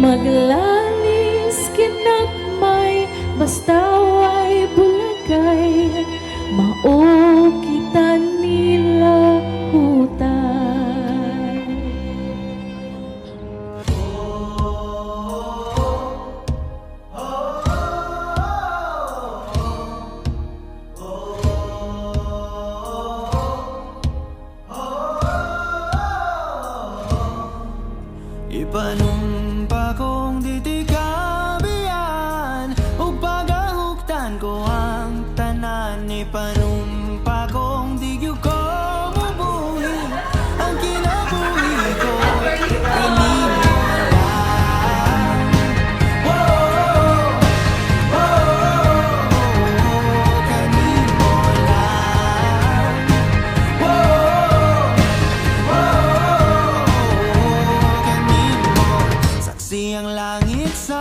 Maglalis kinagmay, basta way bulagay, mao kita nila hutay. Ipanumpa kong titikabian ug pagahuktan ko ang tanan. Ipanumpa kong digyo ko mabuhi ang kinabuhi ko. Kanino lang. Oh, oh, oh, kanino lang. Saksi ang langit sa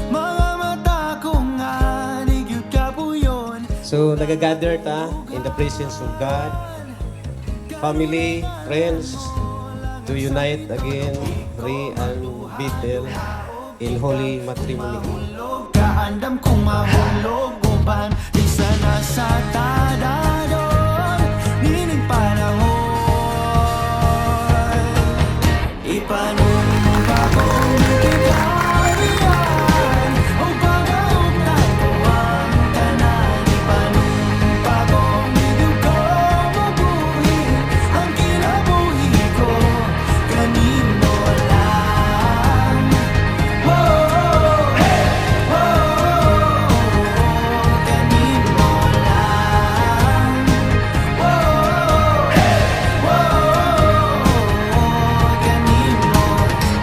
mga mata kong anigid kapuyon. So, nagagather ta in the presence of God, family, friends, to unite again, pray and betel in holy matrimony. Kaandam kong mahulog uban isa na sa tadadon nining panahon. Ipanumpa kong titikabian ug pagahuktan ko ang tanan. Ipanumpa kong digyo ko mabuhi ang kinabuhi ko. Kanino lang. Oh, hey, oh, kanino lang. Oh, hey, kanino.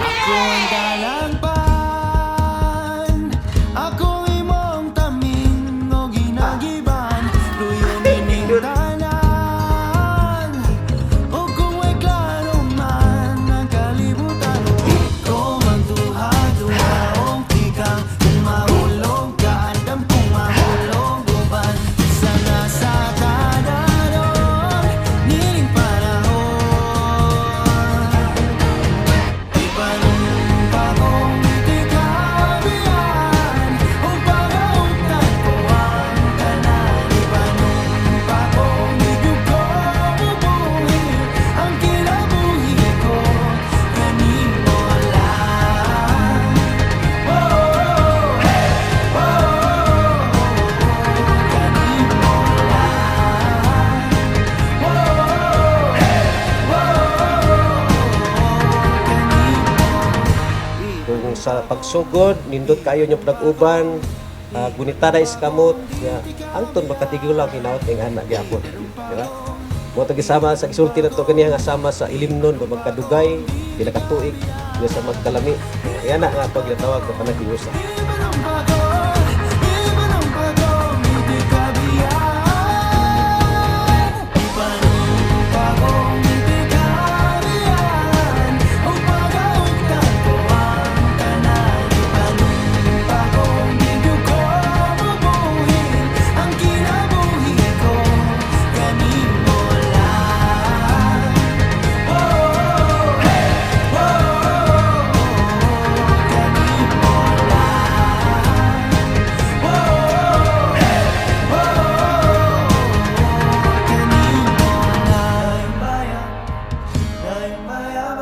Ako ang dalangpan, akong imong taming o ginagiban. Luyon ining tanan, o kung may klaro man ang kalibutan. Ikaw magduha-duhaong tikang kung mahulog ka, andam kung mahulog uban. Isa na sa tadadon, nining panahon. Ipanumpa kong titikabian ug pagahuktan ko ang tanan. Ipanumpa kong digyo ko mabuhi ang kinabuhi ko. Kanino lang. Oh, hey, kanino lang. Kung sa pagsugod, nindot kayo yung pag-uban, gunita na iskamot, angton makatigil lang hinaot ng anak gyapon. Diba? Mo to gisama sa isulti na to kaniya nga sama sa ilimnon ba magkadugay, pinakatuig, nga sa magkalami. Yan na nga pag natawag na panagiusa. Ipanumpa kong titikabian, ipanumpa kong titikabian ug pagahuktan ko ang tanan. Ipanumpa kong digyo ko mabuhi ang kinabuhi ko. Kanino lang. Oh, hey, kanino lang. Oh, hey, kanino lang. Bayan, bayan.